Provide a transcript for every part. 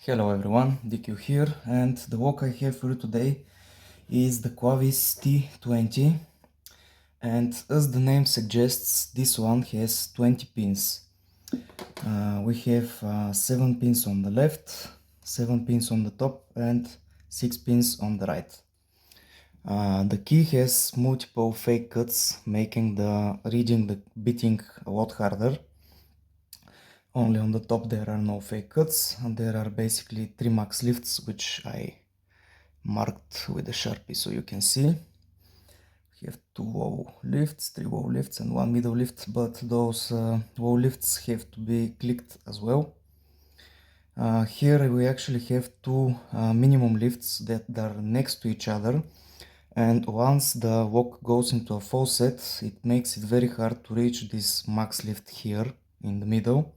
Hello everyone, DQ here, and the wok I have for you today is the Clavis T20, and as the name suggests, this one has 20 pins. We have 7 pins on the left, 7 pins on the top, and 6 pins on the right. The key has multiple fake cuts, making the reading the beating a lot harder. Only on the top there are no fake cuts, and there are basically 3 max lifts, which I marked with a Sharpie so you can see. We have 2 low lifts, 3 low lifts and 1 middle lift, but those low lifts have to be clicked as well. Here we actually have 2 minimum lifts that are next to each other, and once the wok goes into a full set, it makes it very hard to reach this max lift here in the middle.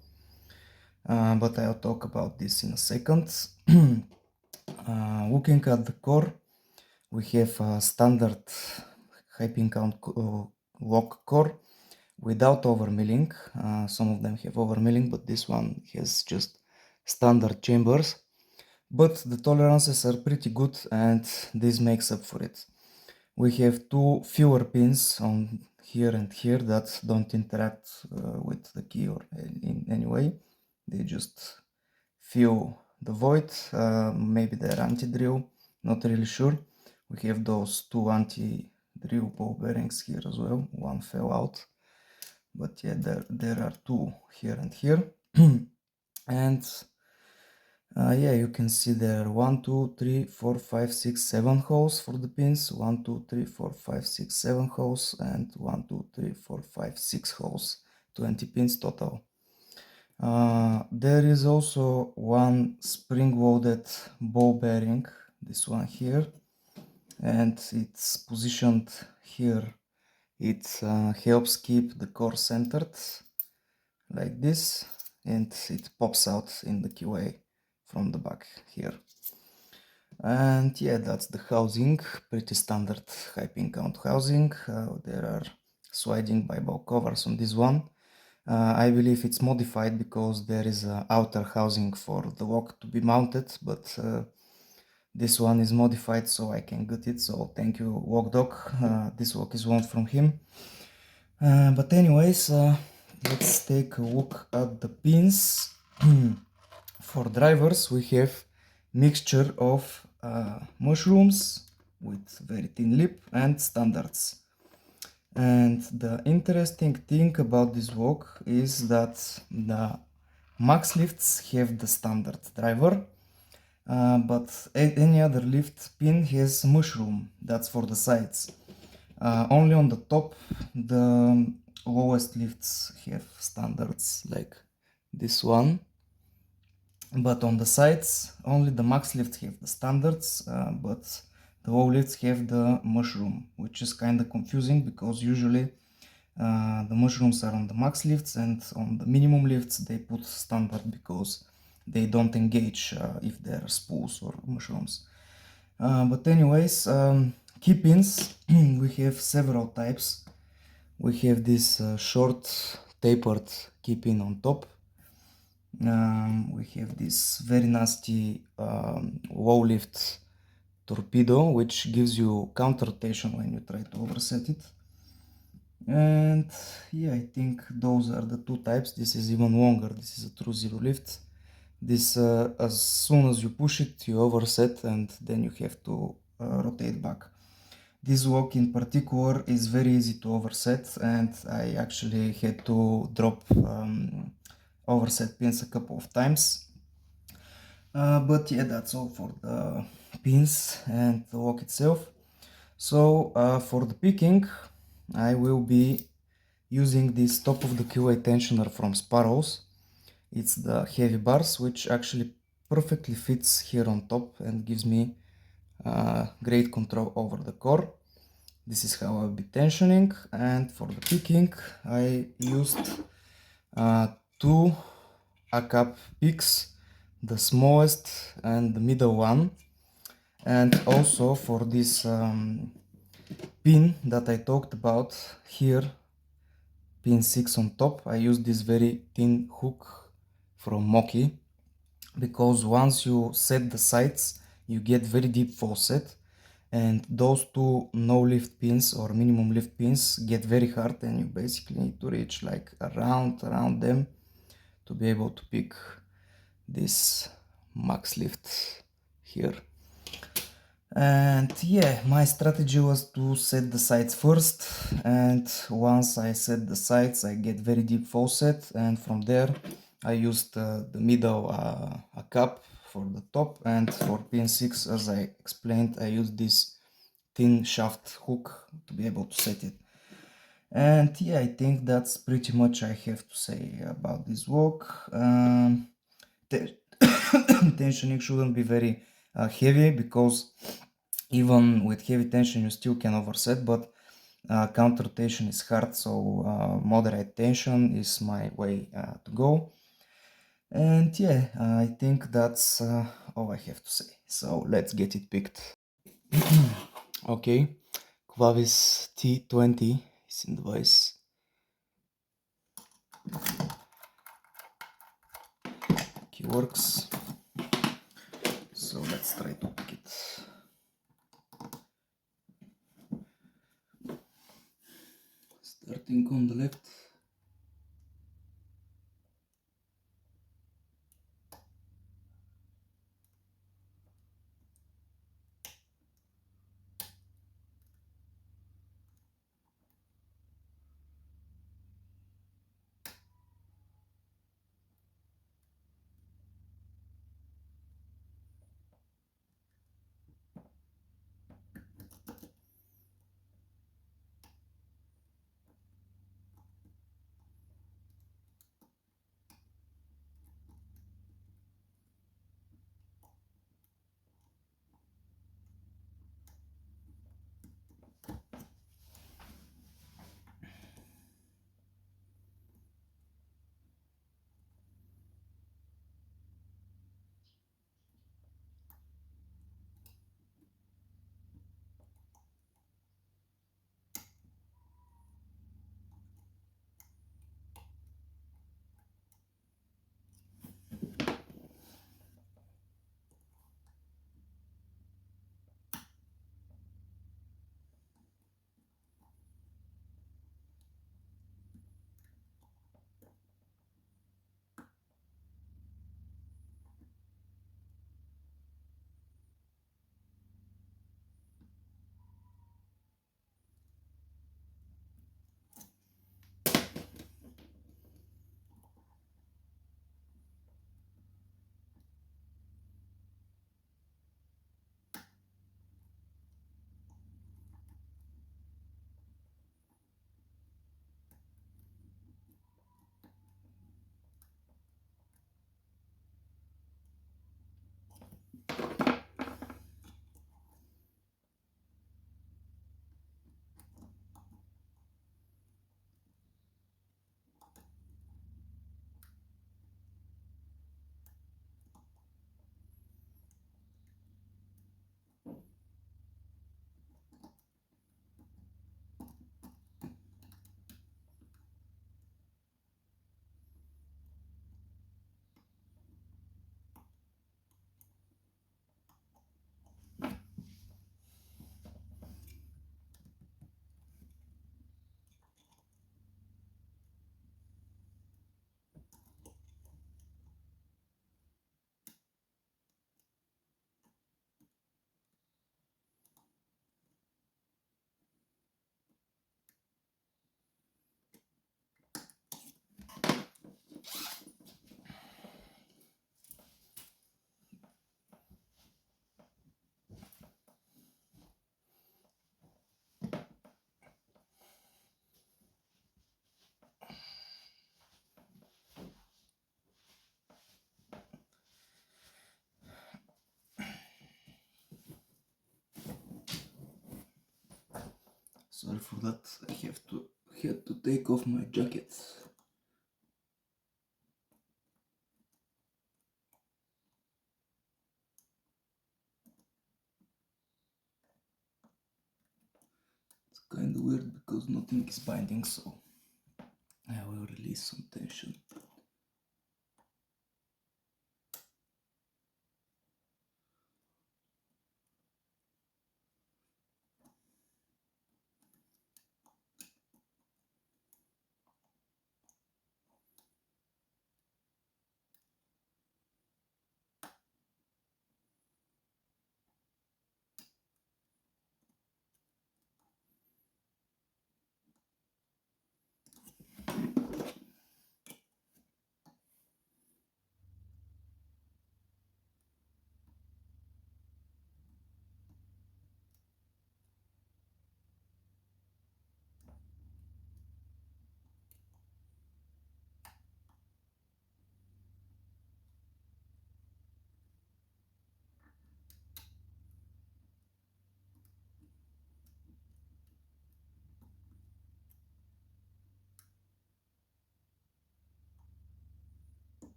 But I'll talk about this in a second. Looking at the core, we have a standard high pin count wok core without overmilling. Some of them have overmilling, but this one has just standard chambers. But the tolerances are pretty good, and this makes up for it. We have 2 fewer pins on here and here that don't interact with the key or in any way. They just fill the void. Maybe they're anti-drill, not really sure. We have those 2 anti-drill ball bearings here as well. One fell out, but yeah, there are 2 here and here. And yeah, you can see there are 1, 2, 3, 4, 5, 6, 7 holes for the pins. 1, 2, 3, 4, 5, 6, 7 holes, and 1, 2, 3, 4, 5, 6 holes. 20 pins total. There is also one spring-loaded ball bearing, this one here, and it's positioned here. It helps keep the core centered like this, and it pops out in the QA from the back here. And yeah, that's the housing, pretty standard high pin count housing. There are sliding by-ball covers on this one. I believe it's modified because there is an outer housing for the wok to be mounted, but this one is modified so I can get it, so thank you wok dog. This wok is one from him. But anyways, let's take a look at the pins. For drivers we have mixture of mushrooms with very thin lip and standards. And the interesting thing about this wok is that the max lifts have the standard driver, but any other lift pin has mushroom, that's for the sides. Only on the top the lowest lifts have standards like this one, but on the sides only the max lifts have the standards, but the low lifts have the mushroom, which is kind of confusing because usually the mushrooms are on the max lifts, and on the minimum lifts they put standard because they don't engage if they're spools or mushrooms. But anyways, key pins, we have several types. We have this short tapered key pin on top. We have this very nasty low lift torpedo, which gives you counter rotation when you try to overset it. And yeah, I think those are the 2 types. This is even longer. This is a true zero lift. This as soon as you push it, you overset, and then you have to rotate back. This wok in particular is very easy to overset, and I actually had to drop overset pins a couple of times. But yeah, that's all for the pins and the wok itself. So for the picking, I will be using this top of the QA tensioner from Sparrows. It's the heavy bars, which actually perfectly fits here on top and gives me great control over the core. This is how I'll be tensioning, and for the picking I used 2 A-cup picks, the smallest and the middle one. And also for this pin that I talked about here, pin 6 on top, I used this very thin hook from Moki. because once you set the sights, you get very deep faucet, and those two no lift pins or minimum lift pins get very hard, and you basically need to reach like around them to be able to pick this max lift here. And yeah, my strategy was to set the sights first, and once I set the sights I get very deep faucet, and from there I used the middle a cup for the top, and for pin 6, as I explained, I used this thin shaft hook to be able to set it. And yeah, I think that's pretty much I have to say about this walk. Tensioning shouldn't be very heavy, because even with heavy tension you still can overset, but counter tension is hard, so moderate tension is my way to go. And yeah, I think that's all I have to say, so let's get it picked. Okay, Clavis T20 is in the vice. Key works, so let's try to pick it. Starting on the left. Sorry for that, I had to take off my jacket. It's kind of weird because nothing is binding, so I will release some tension.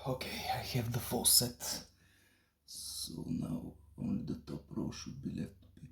Okay, I have the full set. So now only the top row should be left to pick.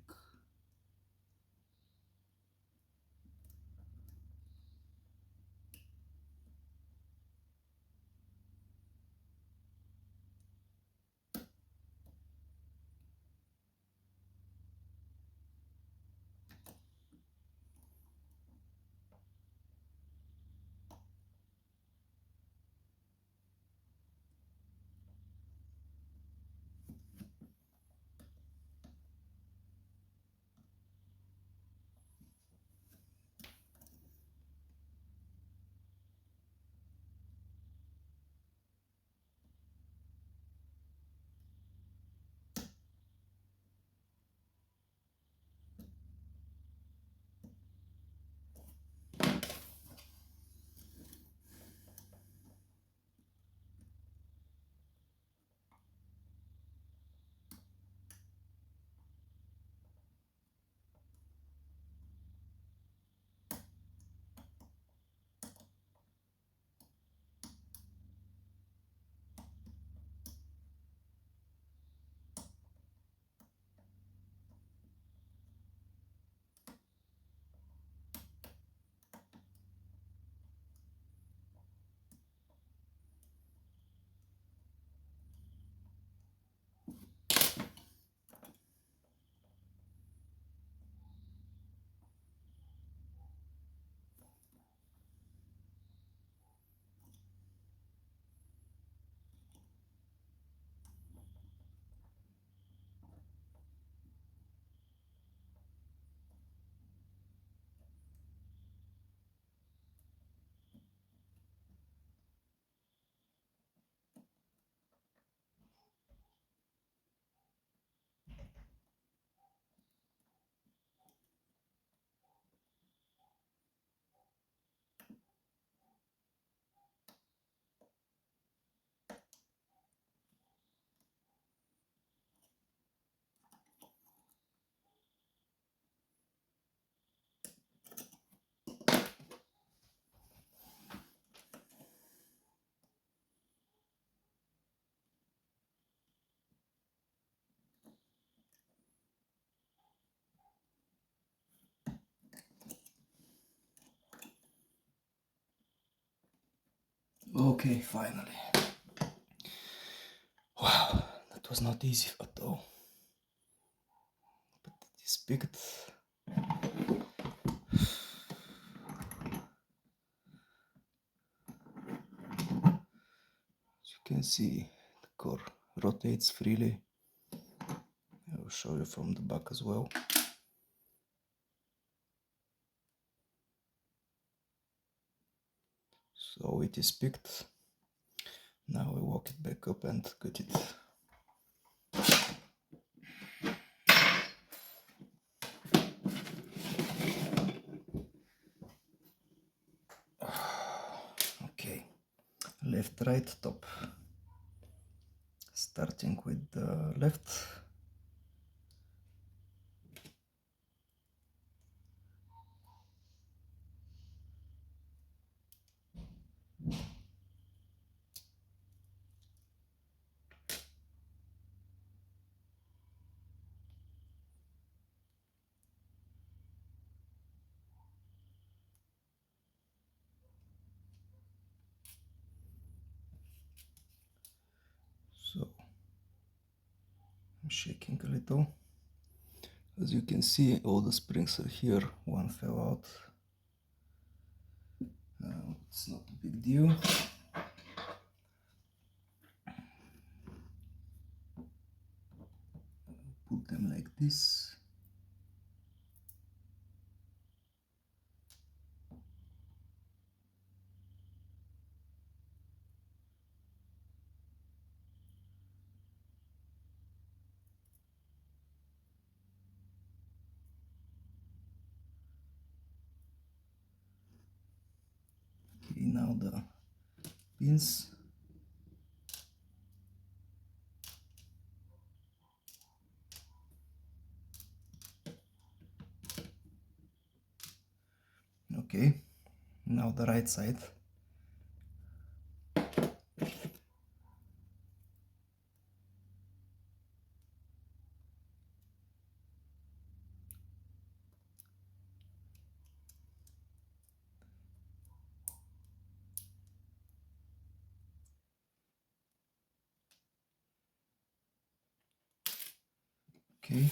Okay, finally. Wow, that was not easy at all. But it is picked. As you can see, the core rotates freely. I will show you from the back as well. So it is picked. Now we walk it back up and cut it. Okay, left, right, top. Starting with the left. So I'm shaking a little. As you can see, all the springs are here. One fell out. It's not a big deal. Put them like this. Okay, now the pins. Okay, now the right side. Okay.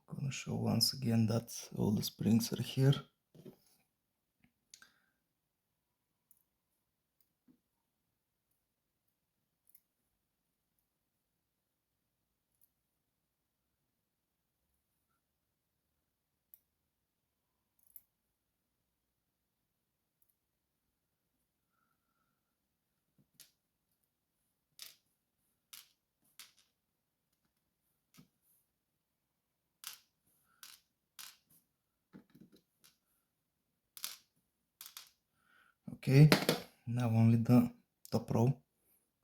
Gonna show once again that all the springs are here. Okay, now only the top row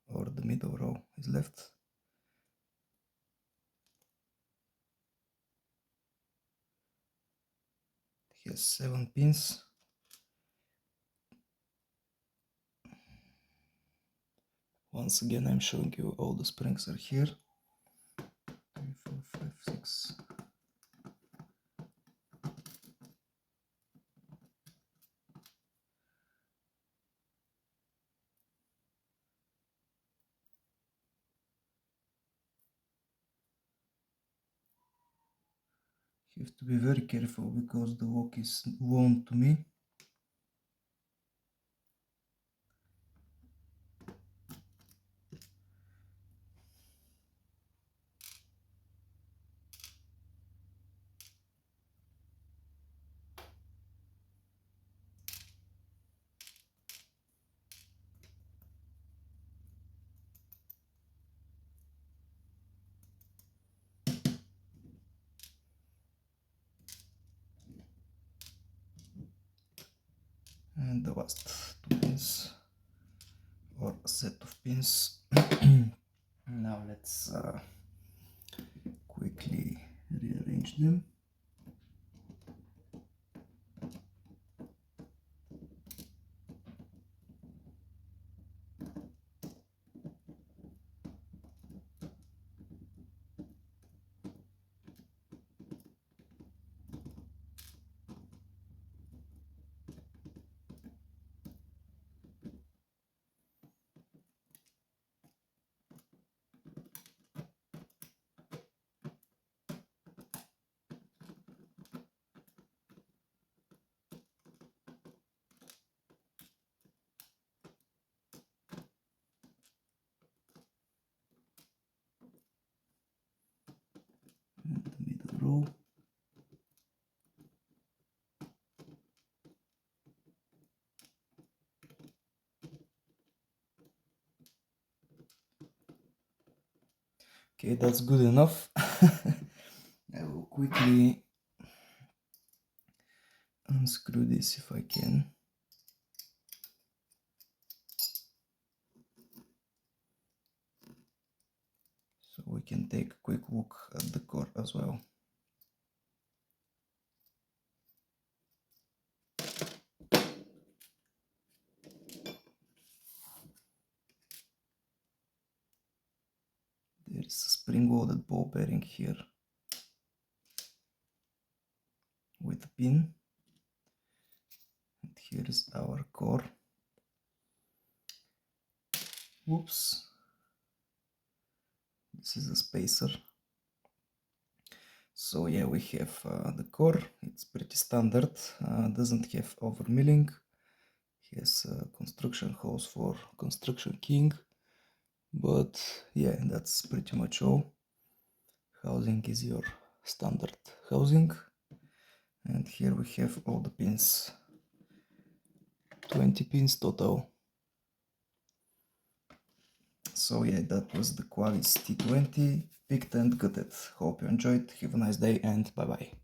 or the middle row is left. It has 7 pins. Once again, I'm showing you all the springs are here. 3, 4, 5, 6. You have to be very careful because the lock is wound to me. And the last 2 pins or a set of pins. Now let's quickly rearrange them. And the middle row. Okay, that's good enough. I will quickly unscrew this if I can. So we can take a quick look at the core as well. There is a spring-loaded ball bearing here with a pin. And here is our core. Whoops. This is a spacer. So yeah, we have the core. It's pretty standard. Doesn't have overmilling. Has construction holes for construction king. But yeah, that's pretty much all. Housing is your standard housing. And here we have all the pins. 20 pins total. So yeah, that was the Clavis T20, picked and gutted. Hope you enjoyed, have a nice day and bye bye.